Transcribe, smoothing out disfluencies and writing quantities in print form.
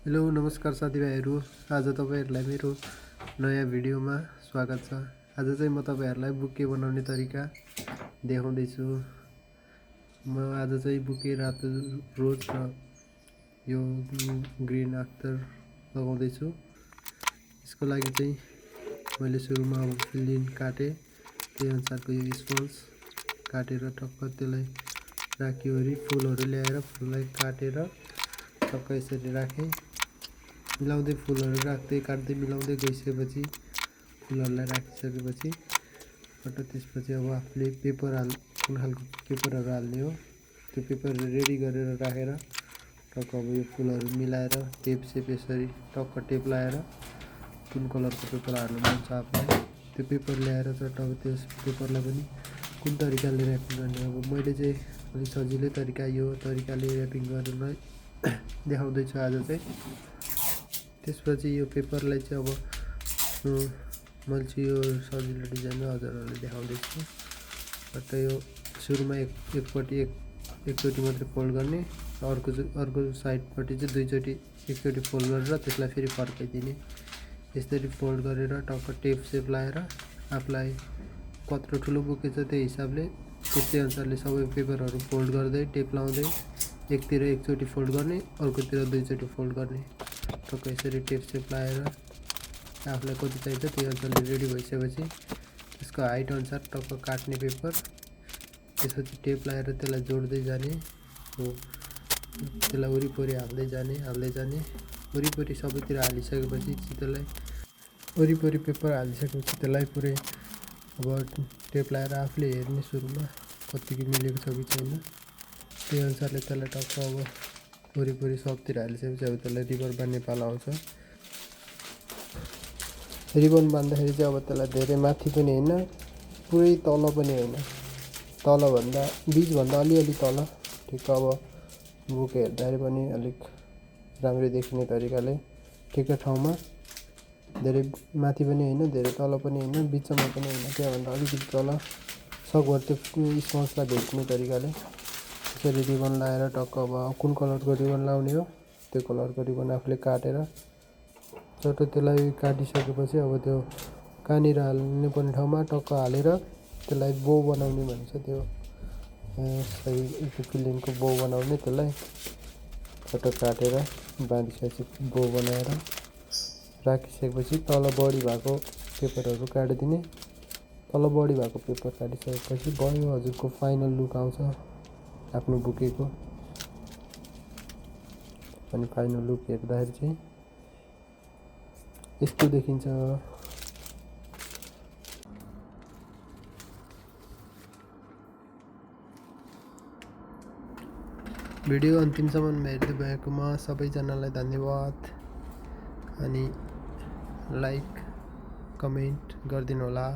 Hello नमस्कार साथीभाइहरू। आज तपाईहरुलाई मेरो नयाँ भिडियोमा स्वागत छ। आज चाहिँ म तपाईहरुलाई बुके बनाउने तरिका देखाउँदै छु। म आज चाहिँ बुके रातो रोज र यो ग्रीन अख्तर लगाउँदै छु। यसको लागि चाहिँ मैले सुरुमा अब फिलिन काटे, त्यही अनुसारको यो स्पन्ज काटेर टक्क त्यसलाई राखिवरी फुलहरु ल्याएर फुललाई काटेर टक्क यसरी राखे। मिलाउँदै फुलहरु राख्दै काट्दै मिलाउँदै गइसकेपछि फुलहरुलाई राखिसकेपछि त्यसपछि अब आफूले पेपर कुन खालको पेपरहरु हाल्ने हो त्यो पेपर रेडी गरेर राखेर टक्क अब यो फुलहरु मिलाएर टेप सेप यसरी टक्क टेप लाएर कुन कलरको पेपर हाल्नु मन छ आफूलाई त्यो पेपर ल्याएर चाहिँ टक्क त्यस पेपरलाई पनि कुन तरिकाले र्यापिङ गर्ने। अब मैले चाहिँ अलि सजिलै तरिका यो तरिकाले र्यापिङ गर्न देखाउँदै छु आज चाहिँ। त्यसपछि यो पेपरलाई चाहिँ अब मैले चाहिँ यो सजिलो डिजाइनमा हजुरहरुलाई देखाउँदै छु। त यो सुरुमा एकचोटी मात्र फोल्ड गर्ने, अर्को साइडपट्टि चाहिँ दुईचोटी एकचोटी फोल्ड गरेर त्यसलाई फेरि फर्काइदिने। यसरी फोल्ड गरेर टक्क टेप सेप लाएर आफुलाई कत्रो ठुलो बुके छ त्यही हिसाबले त्यस्तै अनुसारले सबै पेपरहरु फोल्ड गर्दै टेप लाउँदै एकतिर एकचोटी फोल्ड गर्ने, अर्कोतिर दुईचोटी फोल्ड गर्ने। टक्क यसरी टेप सेप लाएर आफुलाई कति चाहिन्छ त्यही अनुसारले रेडी भइसकेपछि त्यसको हाइट अनुसार टक्क काट्ने पेपर। त्यसपछि टेप लाएर त्यसलाई जोड्दै जाने हो, त्यसलाई वरिपरि हाल्दै जाने वरिपरि सबैतिर हालिसकेपछि त्यसलाई वरिपरि पेपर हालिसकेपछि त्यसलाई पुरै अब टेप लाएर आफूले हेर्ने सुरुमा कतिको मिलेको छ कि छैन त्यही अनुसारले त्यसलाई टक्क अब वरिपरि सबतिर हालिसकेपछि अब त्यसलाई रिबन बान्ने पाला आउँछ। रिबन बान्दाखेरि चाहिँ अब त्यसलाई धेरै माथि पनि हैन पुरै तल पनि हैन, तल भन्दा बीच भन्दा अलिअलि तल ठिक्क अब बुके हेर्दाखेरि पनि अलिक राम्रो देखिने तरिकाले ठिक्क ठाउँमा धेरै माथि पनि हैन धेरै तल पनि हैन बीचमा पनि हैन त्यहाँभन्दा अलिकति तल सकभर त्यो स्पन्जलाई भेट्ने तरिकाले त्यसरी रिबन लाएर टक्क अब कुन कलरको रिबन लाउने हो त्यो कलरको रिबन आफूले काटेर चट्ट त्यसलाई काटिसकेपछि अब त्यो कहाँनिर हाल्नु पर्ने ठाउँमा टक्क हालेर त्यसलाई बो बनाउने भन्छ। त्यो सही फिलिनको बो बनाउने, त्यसलाई चट्ट काटेर बाँधिसकेपछि बो बनाएर राखिसकेपछि तल बडी भएको पेपरहरु काटिदिने। तल बडी भएको पेपर काटिसकेपछि भयो हजुरको फाइनल लुक आउँछ आफ्नो बुकेको। अनि फाइनल लुक हेर्दाखेरि चाहिँ यस्तो देखिन्छ। भिडियो अन्तिमसम्म हेर्दै भएकोमा सबैजनालाई धन्यवाद। अनि लाइक कमेन्ट गरिदिनु होला।